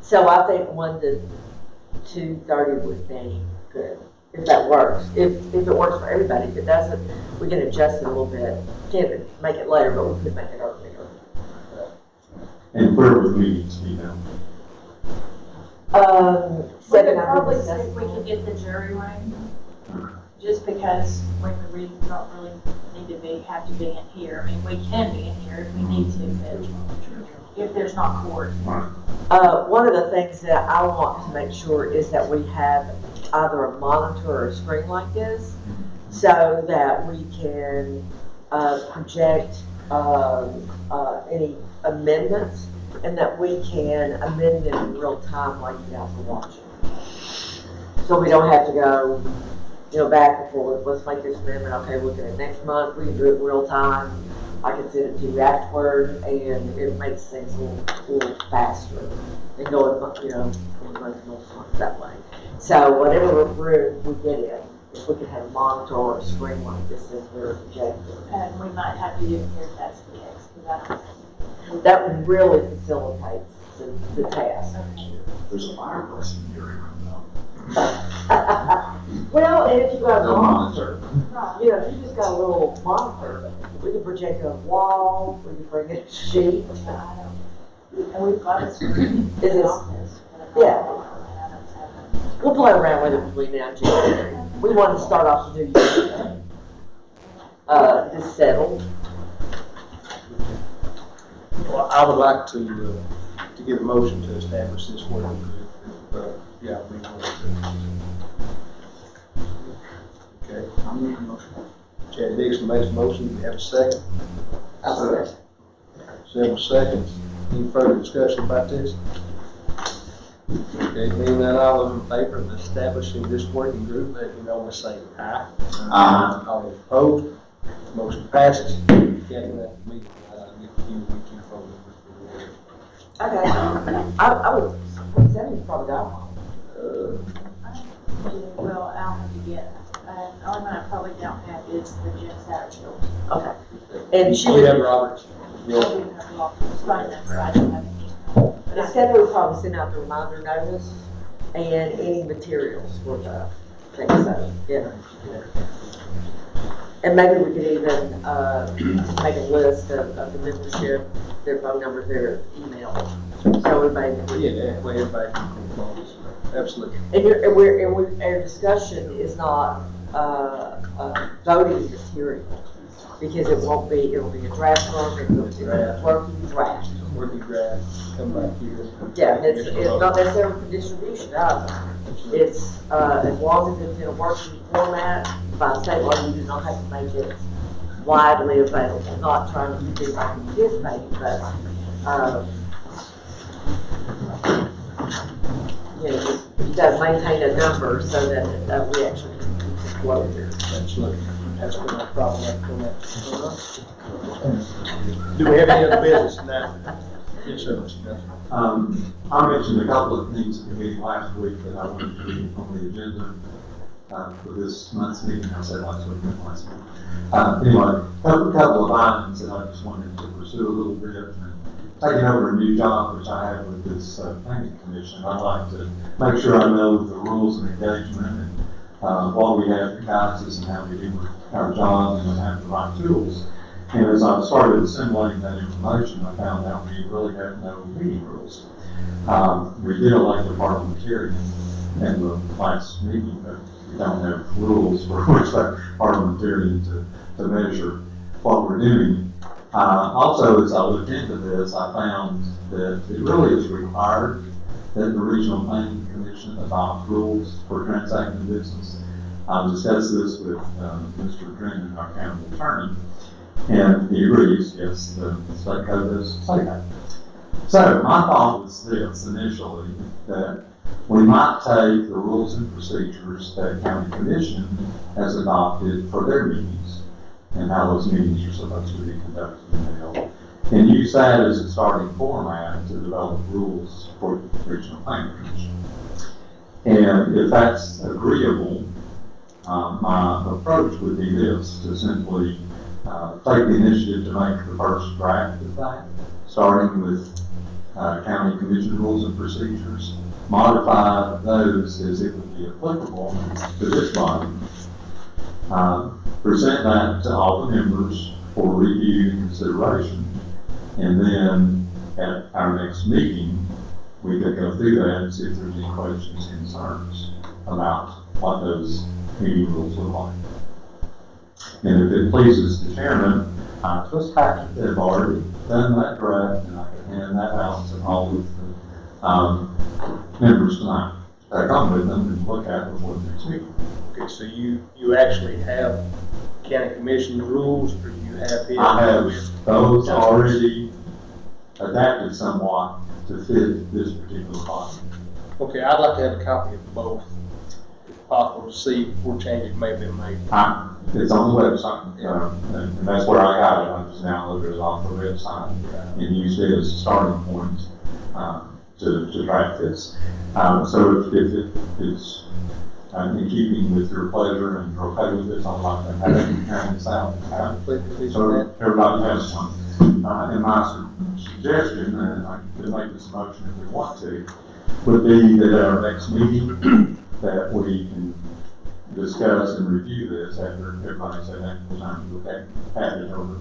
So I think 1 to 2:30 would be good, if that works. If it works for everybody. If it doesn't, we can adjust it a little bit. Can't make it later, but we could make it earlier. And where would meetings be now? We could probably see if we could get the jury room, just because when we read, we don't really need have to be in here. I mean, we can be in here if we need to, but if there's not court. One of the things that I want to make sure is that we have either a monitor or a screen like this, so that we can project any amendments and that we can amend them in real time while you guys are watching. So we don't have to go, back and forth, let's make this amendment, okay, look at it next month, we can do it in real time. I can send it to you afterward, and it makes things a little faster and going, that way. So whatever room we get in, if we could have a monitor or a screen like this as we're projecting. And we might have to do it here if that's the case, because I don't. That really facilitates the task. There's a fireplace in the area though. Well, and if you got a No monitor, monitor. if you just got a little monitor, we can project it on the wall, we can bring in a sheet. And we've got a screen in the office. Yeah. We'll play around with it between now and January. We want to start off the new year this settled. Well, I would like to get a motion to establish this working group. Yeah, we want to. Okay. I'll make a motion. Chad Dixon makes a motion. Do we have a second? I'll second. Several seconds. Any further discussion about this? Okay, being that all in favor of establishing this working group, let me know by saying aye. Aye. All opposed? Motion passes. Kevin, that meeting, you phone numbers for the Okay. I would say you probably got one. Well, I'll have to get, the only one I probably don't have is the Jim Satterfield. Okay. And she We would. have Roberts. I do have Robert's phone number, I don't have any. Instead, we would probably send out the reminder notice and any materials for the thing, so, yeah. And maybe we could even, make a list of the membership, their phone numbers, their email, so everybody. Yeah, that way everybody can follow this. Absolutely. And our discussion is not, voting material, because it'll be a draft work, it'll be a working draft. Working draft, come back here. Yeah, it's not necessarily for distribution either. It's, as long as it's in a working format, by state law, you do not have to make it widely available. I'm not trying to get everybody participating, but, you gotta maintain a number so that, we actually can flow here. Absolutely. That's been a problem on that. Do we have any other business tonight? Yes, sir. I mentioned a couple of things at the meeting last week that I wanted to be on the agenda for this month's meeting. I said last week, not last week. Anyway, a couple of items that I just wanted to pursue a little bit. And taking over a new job, which I have with this planning commission, I like to make sure I know the rules of engagement and what we have for guidances and how we do our job and have the right tools. And as I started assimilating that information, I found out we really have no meeting rules. We did elect a parliamentarian in the last meeting, but we don't have rules for which that parliamentarian to measure what we're doing. Also, as I looked into this, I found that it really is required that the Regional Planning Commission adopt rules for transacting business. I discussed this with Mr. Drennan, our county attorney, and he agrees, yes, the state code does say that. So my thought was this initially, that we might take the rules and procedures that county commission has adopted for their meetings and how those meetings are supposed to be conducted and held, and use that as a starting format to develop rules for the Regional Planning Commission. And if that's agreeable, my approach would be this, to simply take the initiative to make the first draft of that, starting with county commission rules and procedures, modify those as it would be applicable to this body, present that to all the members for review and consideration, and then at our next meeting, we could go through that and see if there's any questions, concerns about what those meeting rules look like. And if it pleases the chairman, I suspect they've already done that draft, and I can hand that out to all of the members tonight. Come with them and look at it before the next meeting. Okay, so you actually have county commission rules, or you have his? I have those already adapted somewhat to fit this particular lot. Okay, I'd like to have a copy of both, if possible, to see where changes may have been made. It's on the website, and that's where I got it. I just downloaded it off the website and used it as a starting point to track this. So if it's in keeping with your pleasure and you're okay with it, I'd like to have this out. So everybody has one. And my suggestion, and I could make this motion if we want to, would be that at our next meeting that we can discuss and review this after everybody's had ample time to look at it over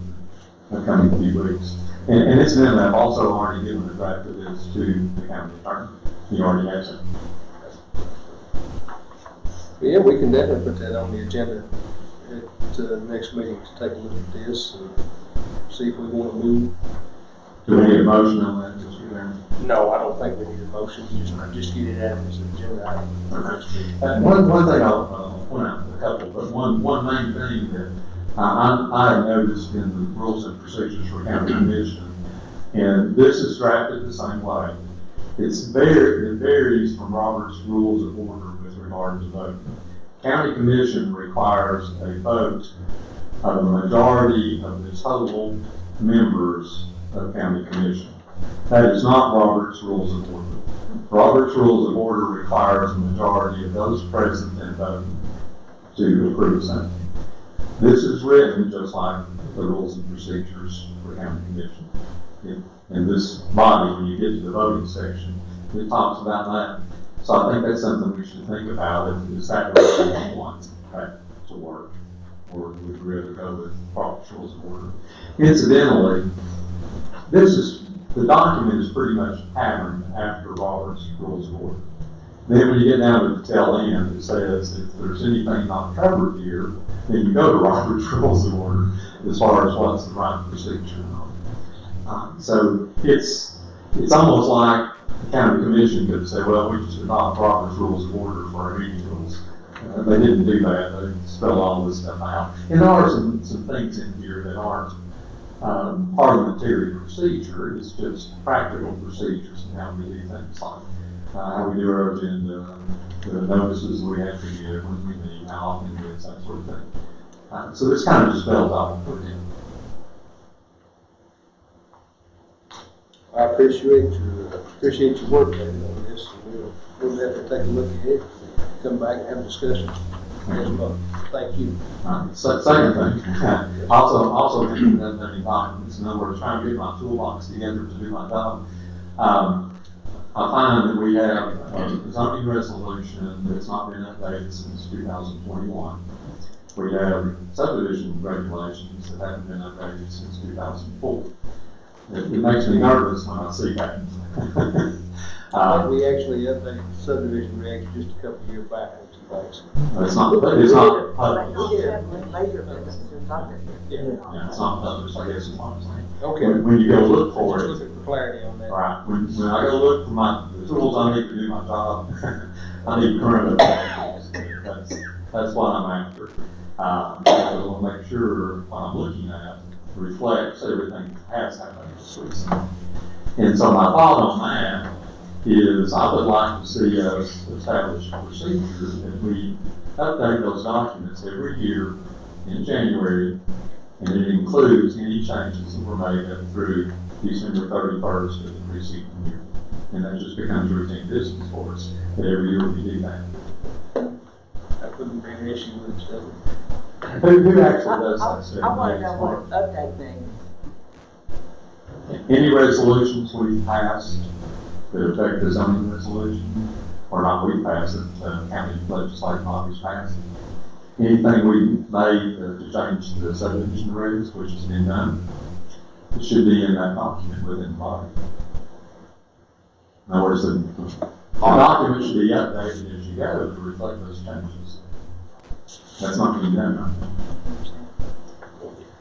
the coming few weeks. And incidentally, I've also already given a draft of this to the county attorney. He already has it. Yeah, we can definitely put that on the agenda at the next meeting to take a look at this and see if we want to move. Do we need a motion on that, Mr. Chairman? No, I don't think we need a motion. Just get it out as an agenda item. One thing I'll point out, a couple, but one main thing that I have noticed in the rules and procedures for county commission, and this is drafted the same way. It varies from Robert's Rules of Order with regard to voting. County commission requires a vote of a majority of the total members of county commission. That is not Robert's Rules of Order. Robert's Rules of Order requires a majority of those present and voting to approve something. This is written just like the rules and procedures for county commission. In this body, when you get to the voting section, it talks about that. So I think that's something we should think about. Is that the way we want to work? Or would we rather go with Robert's Rules of Order? Incidentally, the document is pretty much patterned after Robert's Rules of Order. Then when you get down to the tail end, it says if there's anything not covered here, then you go to Robert's Rules of Order as far as what's the right procedure. So it's almost like the county commission could say, well, we just adopt Robert's Rules of Order for our meeting rules. They didn't do that. They spelled all this stuff out. And there are some things in here that aren't parliamentary procedure. It's just practical procedures and how we do things, like how we do our agenda, the notices we have to give when we meet, how often we do that sort of thing. So this kind of just spells out what we're doing. I appreciate your work on this. We'll definitely take a look at it, come back and have a discussion next month. Thank you. Second thing, also thinking that many documents. In other words, trying to get my toolbox together to do my job. I find that we have a zoning resolution that's not been updated since 2021. We have subdivision regulations that haven't been updated since 2004. It makes me nervous when I see that. We actually updated subdivision regs just a couple of years back on some things. It's not public. We Yeah, it's not published, I guess is what I'm saying. Okay. When you go look for just it. looking for clarity on that. Right. When I go look for the tools I need to do my job, I need current updates. That's what I'm after. I want to make sure what I'm looking at reflects everything that has happened this week. And so my thought on that is I would like to see us establish a procedure that we update those documents every year in January, and it includes any changes that were made up through December 31st of the preceding year. And that just becomes routine business for us, that every year we do that. That wouldn't be an issue with it, so. Who actually does that? I want to know what update means. Any resolutions we've passed that affect the zoning resolution, or not we pass it, county legislative bodies pass it. Anything we made to change the subdivision regs, which has been done, it should be in that document within the body. In other words, the document should be updated as you go to reflect those changes. That's not being done right now.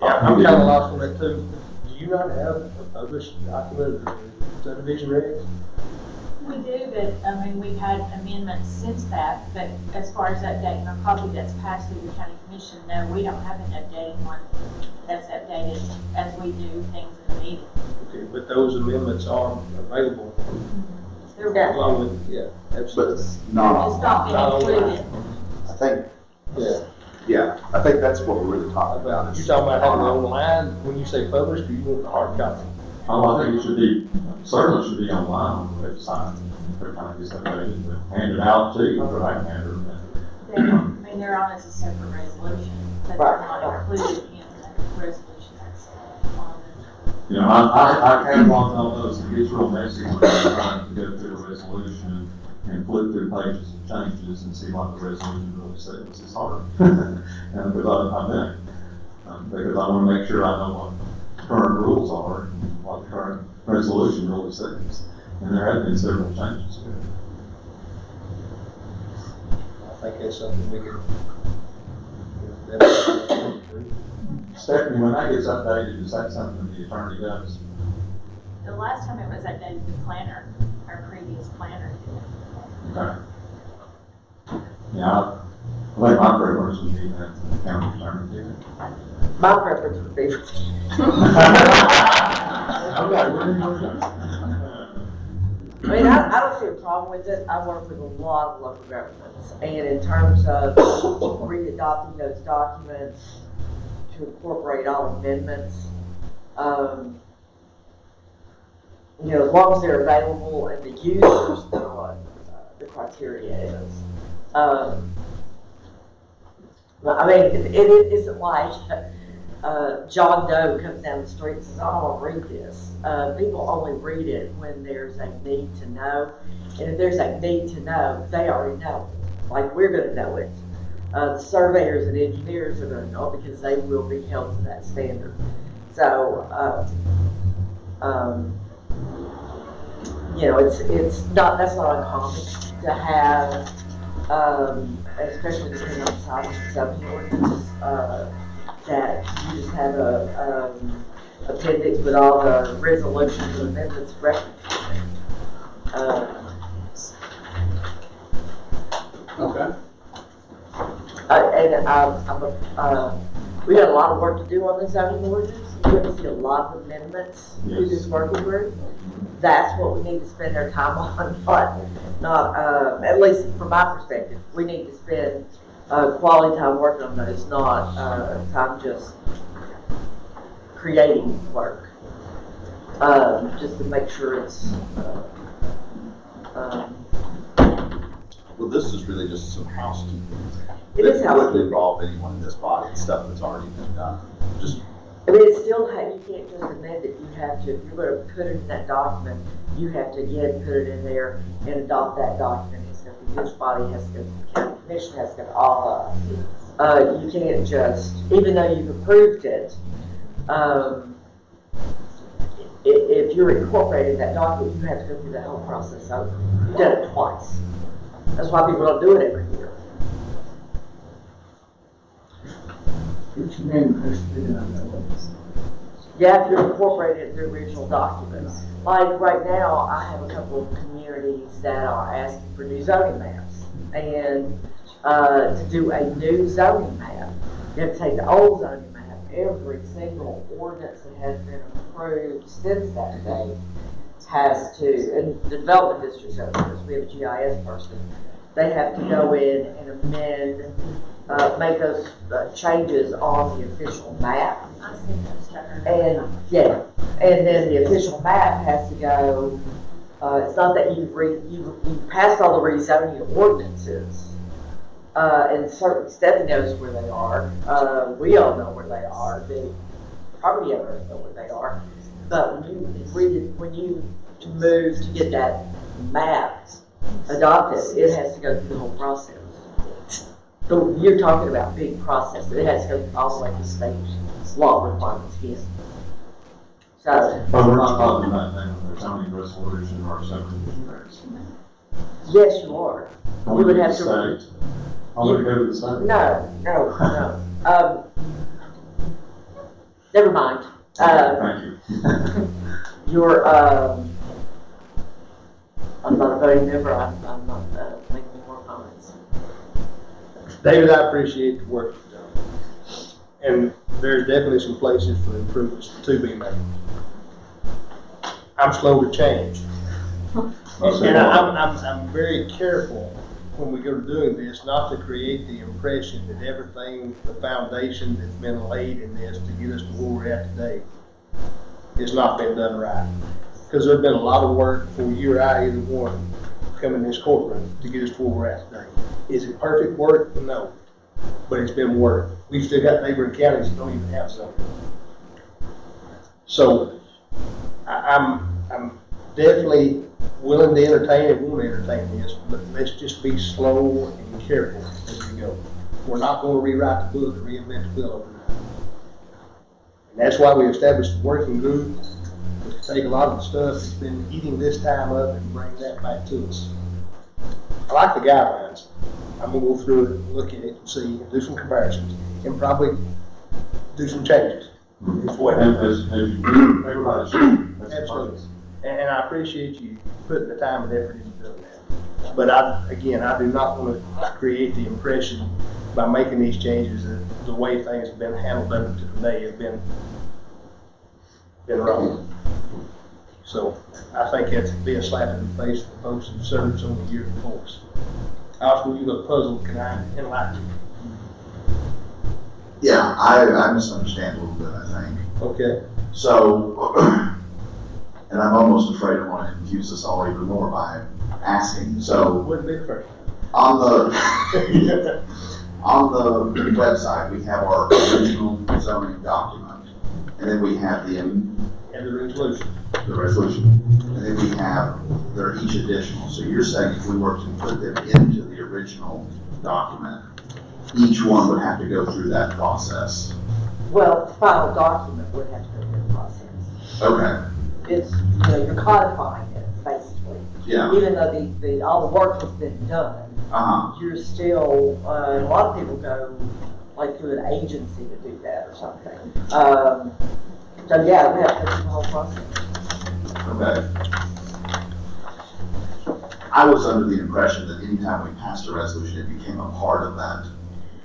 Yeah, I'm kind of lost on that too. Do you not have a published document of the subdivision regs? We do, but, I mean, we've had amendments since that, but as far as updating a copy that's passed through the county commission, no, we don't have an updating one that's updated as we do things in the meeting. Okay, but those amendments are available. They're Along with, yeah, absolutely. It's not been included. I think, yeah, I think that's what we're really talking about. You're talking about having it online, when you say published, or you want the hard copy? Oh, I think it should be, certainly should be online on the website. Every time it's updated, but hand it out to you, or I can hand it. I mean, they're on as a separate resolution, but they're not included in the resolution that's on You know, I catalog all those, it gets real messy when you're trying to go through a resolution and flip through pages and changes and see what the resolution really says. It's hard. And because I've done it. Because I want to make sure I know what current rules are and what the current resolution really says. And there have been several changes to it. I think that's something we can. Stephanie, when that gets updated, is that something the attorney does? The last time it was updated, the planner, our previous planner did it. Okay. Yeah, I think my preference would be that the county attorney did it. My preference would be for I mean, I don't see a problem with it. I work with a lot of local governments, and in terms of re-adopting those documents to incorporate all amendments, you know, as long as they're available and the users know what the criteria is. I mean, it isn't like John Doe comes down the street and says, "I don't want to read this." People only read it when there's a need to know, and if there's a need to know, they already know it. Like we're going to know it. The surveyors and engineers are going to know because they will be held to that standard. So, you know, it's not, that's not uncommon to have, especially depending on the size of the zoning ordinance, that you just have a appendix with all the resolutions and amendments referenced. Okay. We got a lot of work to do on the zoning ordinance. You're going to see a lot of amendments through this working group. That's what we need to spend our time on, not at least from my perspective. We need to spend quality time working on those, not time just creating work. Just to make sure it's. Well, this is really just some housekeeping. It is housekeeping. It wouldn't involve anyone in this body, it's stuff that's already been done. Just. I mean, it's still, you can't just amend it. You have to, if you're going to put it in that document, you have to again put it in there and adopt that document. It's going to be this body, has to go to the county commission, has to go to all of. You can't just, even though you've approved it, if you're incorporating that document, you have to go through the whole process over. You've done it twice. That's why people don't do it every year. Yeah, if you're incorporating the original documents. Like right now, I have a couple of communities that are asking for new zoning maps. And to do a new zoning map, you have to take the old zoning map, every single ordinance that has been approved since that date has to, and the development districts over there, we have a GIS person, they have to go in and amend, make those changes on the official map. And yeah, and then the official map has to go. It's not that you've passed all the rezoning ordinances, and certainly Stephanie knows where they are. We all know where they are. The property owners know where they are. But when you move to get that map adopted, it has to go through the whole process. So you're talking about big process. It has to go all the way to state law requirements again. So, but we're not talking about that when there's zoning resolution or subdivision regs. Yes, you are. You would have to. I would go to the state. No. Never mind. Thank you. Your I'm not a voting member, I'm not making more comments. David, I appreciate the work you've done. And there's definitely some places for improvements to be made. I'm slow to change. And I'm very careful when we go to doing this, not to create the impression that everything, the foundation that's been laid in this to get us to where we're at today, has not been done right. Because there's been a lot of work for you or I, either one, come in this courtroom to get us to where we're at today. Is it perfect work? No. But it's been work. We've still got neighboring counties that don't even have something. So I'm definitely willing to entertain and want to entertain this, but let's just be slow and careful as we go. We're not going to rewrite the book or reinvent the wheel overnight. And that's why we established the working group, to take a lot of the stuff that's been eating this time up and bring that back to us. I like the guidelines. I'm going to go through it, look at it, and see, and do some comparisons, and probably do some changes as well. Everybody should. Absolutely. And I appreciate you putting the time and effort into doing that. But I do not want to create the impression by making these changes that the way things have been handled up to today have been wrong. So I think that's be a slap in the face for folks who've served so many years before us. Oscar, you look puzzled. Can I enlighten you? Yeah, I misunderstand a little bit, I think. Okay. So, and I'm almost afraid I want to confuse us all even more by asking. So, wouldn't be the first. On the website, we have our original zoning document, and then we have the resolution. The resolution, and then we have they're each additional. So you're saying if we were to put them into the original document, each one would have to go through that process. Well, the final document would have to go through the process. Okay. It's, you're codifying it, basically. Yeah. Even though all the work has been done, you're still, a lot of people go like through an agency to do that or something. So yeah, we have to go through the whole process. Okay. I was under the impression that anytime we passed a resolution, it became a part of that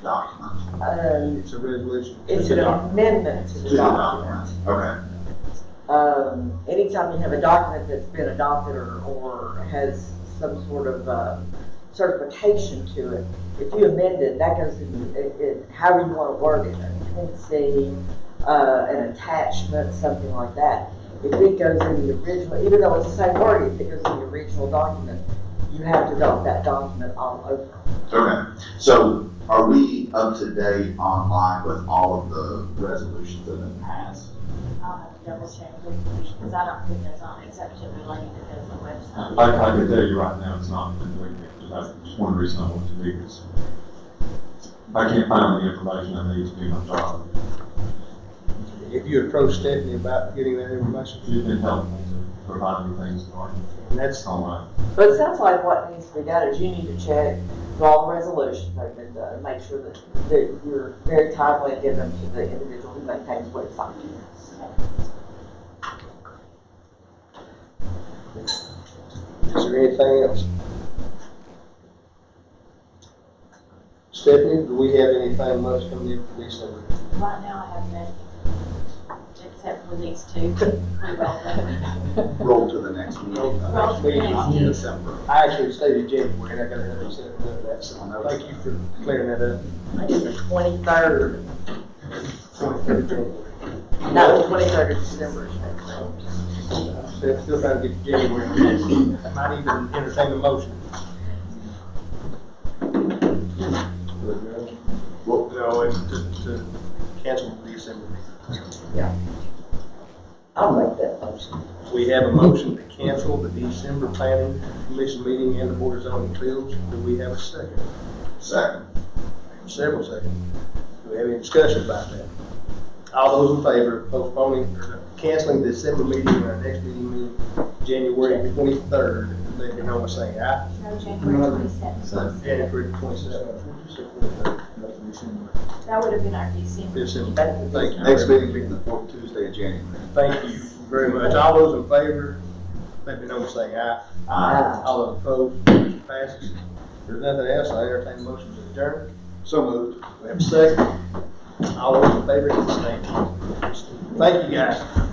document. It's a resolution. It's an amendment to the document. Okay. Anytime you have a document that's been adopted or has some sort of certification to it, if you amend it, that goes in however you want to word it, an appendice, an attachment, something like that. If it goes in the original, even though it's the same word, if it goes in the original document, you have to adopt that document all over. Okay. So are we up to date online with all of the resolutions that have been passed? I'll have to double check because I don't think there's on exception related to the website. I can tell you right now, it's not been doing it. That's one reason I want to do this. I can't find the information I need to do my job. If you approach Stephanie about getting that information, she's been helping me to provide me things. And that's all right. But it sounds like what needs to be done is you need to check all the resolutions that have been done, make sure that you're very timely in getting them to the individual who maintains the website. Is there anything else? Stephanie, do we have anything much coming in for December? Right now I have nothing, except for these two. Roll to the next meeting. Roll to the next meeting. December. I actually stated January, and I got to have it set up that, so thank you for clearing that up. I think it's the 23rd. 23rd January. No, the 23rd of December. Still trying to get to January. I might even entertain a motion. Well, no, it's to cancel the December meeting. Yeah. I'll make that motion. We have a motion to cancel the December planning commission meeting and the board of zoning appeals. Do we have a second? Second. Several seconds. Do we have any discussion about that? All those in favor of postponing or canceling the December meeting and our next meeting January 23rd, let me know by saying aye. No, January 27th. January 27th. That would have been our December. December. Thank you. Next meeting being the fourth Tuesday of January. Thank you very much. All those in favor let me know and say aye. Aye. All those opposed, motion passes. If there's nothing else, I entertain a motion to adjourn. So moved. We have a second. All those in favor, hit the same. Thank you, guys.